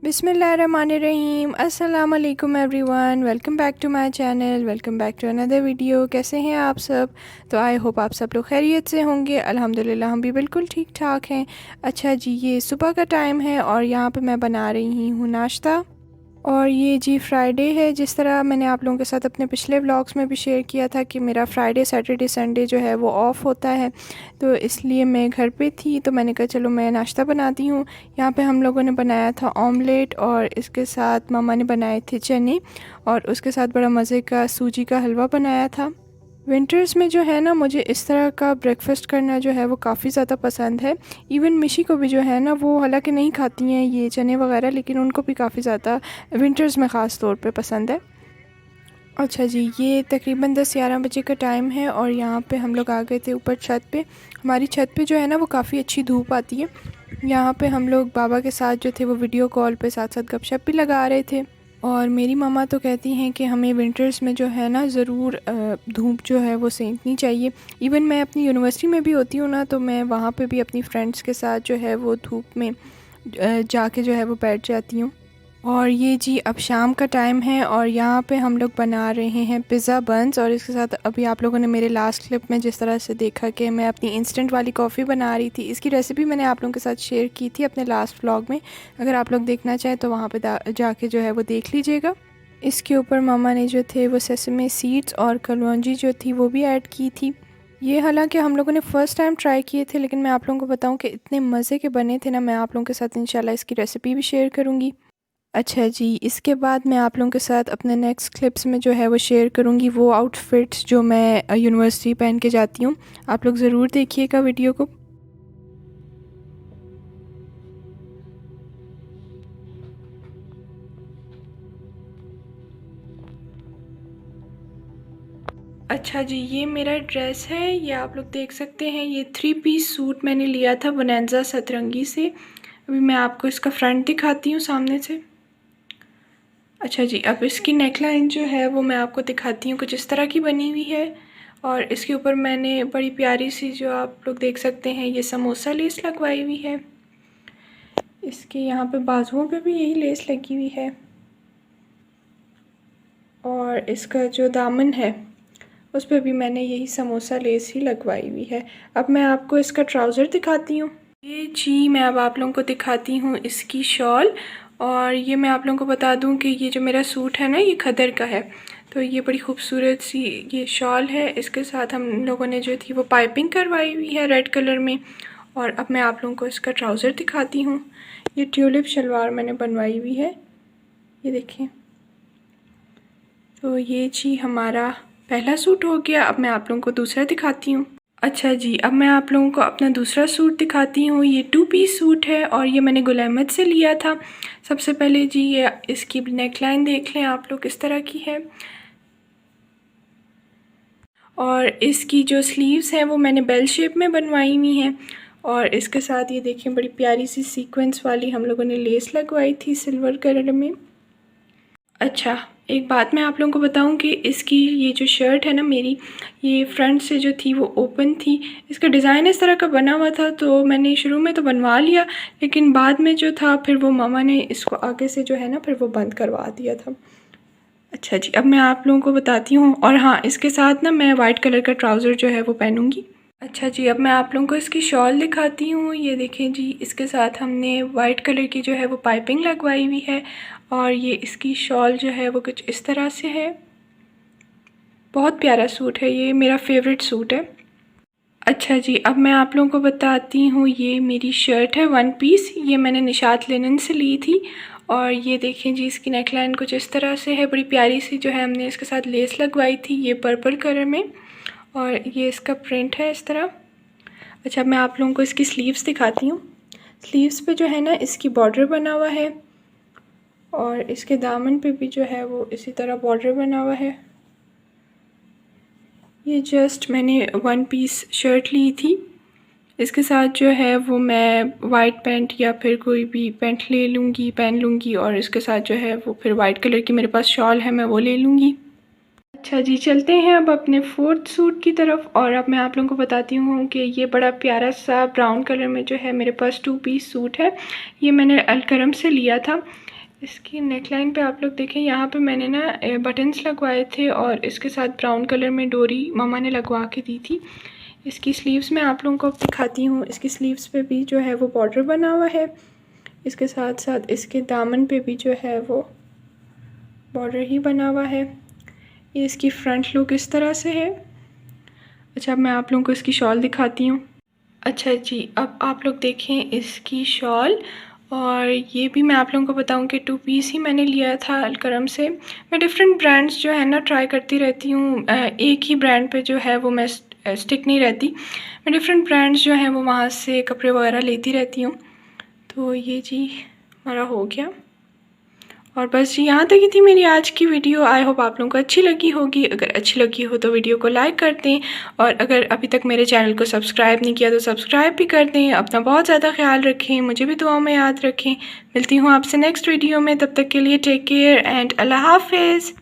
बिस्मिल्लाहिर्रहमानिर्रहीम। अस्सलाम वालेकुम everyone, welcome back to my channel, welcome back to another video. कैसे हैं आप सब? तो आई होप आप सब लोग खैरियत से होंगे। अल्हम्दुलिल्लाह हम भी बिल्कुल ठीक ठाक हैं। अच्छा जी, ये सुबह का टाइम है और यहाँ पे मैं बना रही हूँ नाश्ता। और ये जी फ्राइडे है। जिस तरह मैंने आप लोगों के साथ अपने पिछले व्लॉग्स में भी शेयर किया था कि मेरा फ्राइडे सैटरडे संडे जो है वो ऑफ़ होता है, तो इसलिए मैं घर पे थी, तो मैंने कहा चलो मैं नाश्ता बनाती हूँ। यहाँ पे हम लोगों ने बनाया था ऑमलेट और इसके साथ मम्मा ने बनाए थे चने और उसके साथ बड़ा मज़े का सूजी का हलवा बनाया था। विंटर्स में जो है ना, मुझे इस तरह का ब्रेकफ़ास्ट करना जो है वो काफ़ी ज़्यादा पसंद है। इवन मिशी को भी जो है ना, वो हालांकि नहीं खाती हैं ये चने वगैरह, लेकिन उनको भी काफ़ी ज़्यादा विंटर्स में ख़ास तौर पे पसंद है। अच्छा जी, ये तकरीबन 10-11 बजे का टाइम है और यहाँ पे हम लोग आ गए थे ऊपर छत पे। हमारी छत पे जो है ना वो काफ़ी अच्छी धूप आती है। यहाँ पे हम लोग बाबा के साथ जो थे वो वीडियो कॉल पे साथ साथ गपशप भी लगा रहे थे। और मेरी मम्मा तो कहती हैं कि हमें विंटर्स में जो है ना ज़रूर धूप जो है वो सेंकनी चाहिए। इवन मैं अपनी यूनिवर्सिटी में भी होती हूँ ना, तो मैं वहाँ पे भी अपनी फ्रेंड्स के साथ जो है वो धूप में जाके जो है वो बैठ जाती हूँ। और ये जी अब शाम का टाइम है और यहाँ पे हम लोग बना रहे हैं पिज़्ज़ा बन्स। और इसके साथ अभी आप लोगों ने मेरे लास्ट क्लिप में जिस तरह से देखा कि मैं अपनी इंस्टेंट वाली कॉफ़ी बना रही थी, इसकी रेसिपी मैंने आप लोगों के साथ शेयर की थी अपने लास्ट व्लॉग में। अगर आप लोग देखना चाहें तो वहाँ पे जाके जो है वो देख लीजिएगा। इसके ऊपर मामा ने जो थे वो सेसमे सीड्स और कलौंजी जो थी वो भी ऐड की थी। ये हालांकि हम लोगों ने फ़र्स्ट टाइम ट्राई किए थे, लेकिन मैं आप लोगों को बताऊं कि इतने मज़े के बने थे ना। मैं आप लोगों के साथ इंशाल्लाह इसकी रेसिपी भी शेयर करूँगी। अच्छा जी, इसके बाद मैं आप लोगों के साथ अपने नेक्स्ट क्लिप्स में जो है वो शेयर करूँगी वो आउटफिट्स जो मैं यूनिवर्सिटी पहन के जाती हूँ। आप लोग ज़रूर देखिएगा वीडियो को। अच्छा जी, ये मेरा ड्रेस है, ये आप लोग देख सकते हैं। ये 3 पीस सूट मैंने लिया था बोनेंजा सतरंगी से। अभी मैं आपको इसका फ्रंट दिखाती हूँ सामने से। अच्छा जी, अब इसकी नेकलाइन जो है वो मैं आपको दिखाती हूँ कुछ इस तरह की बनी हुई है। और इसके ऊपर मैंने बड़ी प्यारी सी, जो आप लोग देख सकते हैं, ये समोसा लेस लगवाई हुई है। इसके यहाँ पे बाजुओं पे भी यही लेस लगी हुई है और इसका जो दामन है उस पर भी मैंने यही समोसा लेस ही लगवाई हुई है। अब मैं आपको इसका ट्राउज़र दिखाती हूँ। ये जी मैं अब आप लोगों को दिखाती हूँ इसकी शॉल। और ये मैं आप लोगों को बता दूँ कि ये जो मेरा सूट है ना, ये खदर का है। तो ये बड़ी खूबसूरत सी ये शॉल है। इसके साथ हम लोगों ने जो थी वो पाइपिंग करवाई हुई है रेड कलर में। और अब मैं आप लोगों को इसका ट्राउज़र दिखाती हूँ। ये ट्यूलिप शलवार मैंने बनवाई हुई है, ये देखिए। तो ये जी हमारा पहला सूट हो गया। अब मैं आप लोगों को दूसरा दिखाती हूँ। अच्छा जी, अब मैं आप लोगों को अपना दूसरा सूट दिखाती हूँ। ये 2 पीस सूट है और ये मैंने गुल अहमद से लिया था। सबसे पहले जी ये इसकी नेकलाइन देख लें आप लोग, किस तरह की है। और इसकी जो स्लीव्स हैं वो मैंने बेल शेप में बनवाई हुई हैं। और इसके साथ ये देखें, बड़ी प्यारी सी सीक्वेंस वाली हम लोगों ने लेस लगवाई थी सिल्वर कलर में। अच्छा, एक बात मैं आप लोगों को बताऊं कि इसकी ये जो शर्ट है ना मेरी, ये फ्रंट से जो थी वो ओपन थी। इसका डिज़ाइन इस तरह का बना हुआ था, तो मैंने शुरू में तो बनवा लिया, लेकिन बाद में जो था फिर वो मामा ने इसको आगे से जो है ना फिर वो बंद करवा दिया था। अच्छा जी, अब मैं आप लोगों को बताती हूँ। और हाँ, इसके साथ ना मैं वाइट कलर का ट्राउज़र जो है वो पहनूँगी। अच्छा जी, अब मैं आप लोगों को इसकी शॉल दिखाती हूँ। ये देखें जी, इसके साथ हमने वाइट कलर की जो है वो पाइपिंग लगवाई हुई है। और ये इसकी शॉल जो है वो कुछ इस तरह से है। बहुत प्यारा सूट है, ये मेरा फेवरेट सूट है। अच्छा जी, अब मैं आप लोगों को बताती हूँ। ये मेरी शर्ट है 1 पीस, ये मैंने निशात लिनन से ली थी। और ये देखें जी, इसकी नेकलाइन कुछ इस तरह से है, बड़ी प्यारी सी जो है हमने इसके साथ लेस लगवाई थी, ये पर्पल कलर में। और ये इसका प्रिंट है इस तरह। अच्छा, मैं आप लोगों को इसकी स्लीव्स दिखाती हूँ। स्लीव्स पे जो है ना इसकी बॉर्डर बना हुआ है और इसके दामन पे भी जो है वो इसी तरह बॉर्डर बना हुआ है। ये जस्ट मैंने 1 पीस शर्ट ली थी। इसके साथ जो है वो मैं वाइट पैंट या फिर कोई भी पैंट ले लूँगी, पहन लूँगी। और इसके साथ जो है वो फिर वाइट कलर की मेरे पास शॉल है, मैं वो ले लूँगी। अच्छा जी, चलते हैं अब अपने 4th सूट की तरफ। और अब मैं आप लोगों को बताती हूँ कि ये बड़ा प्यारा सा ब्राउन कलर में जो है मेरे पास 2 पीस सूट है। ये मैंने अलकरम से लिया था। इसकी नेकलाइन पे आप लोग देखें, यहाँ पे मैंने ना बटन्स लगवाए थे और इसके साथ ब्राउन कलर में डोरी मम्मा ने लगवा के दी थी। इसकी स्लीव्स मैं आप लोगों को दिखाती हूँ। इसकी स्लीव्स पे भी जो है वो बॉर्डर बना हुआ है, इसके साथ साथ इसके दामन पे भी जो है वो बॉर्डर ही बना हुआ है। ये इसकी फ्रंट लुक इस तरह से है। अच्छा, अब मैं आप लोगों को इसकी शॉल दिखाती हूँ। अच्छा जी, अब आप लोग देखें इसकी शॉल। और ये भी मैं आप लोगों को बताऊं कि 2 पीस ही मैंने लिया था अलकरम से। मैं डिफरेंट ब्रांड्स जो है ना ट्राई करती रहती हूँ, एक ही ब्रांड पे जो है वो मैं स्टिक नहीं रहती। मैं डिफरेंट ब्रांड्स जो हैं वो वहाँ से कपड़े वगैरह लेती रहती हूँ। तो ये जी हमारा हो गया। और बस जी, यहाँ तक ही थी मेरी आज की वीडियो। आई होप आप लोगों को अच्छी लगी होगी। अगर अच्छी लगी हो तो वीडियो को लाइक कर दें, और अगर अभी तक मेरे चैनल को सब्सक्राइब नहीं किया तो सब्सक्राइब भी कर दें। अपना बहुत ज़्यादा ख्याल रखें, मुझे भी दुआओं में याद रखें। मिलती हूँ आपसे नेक्स्ट वीडियो में, तब तक के लिए टेक केयर एंड अल्लाह हाफिज़।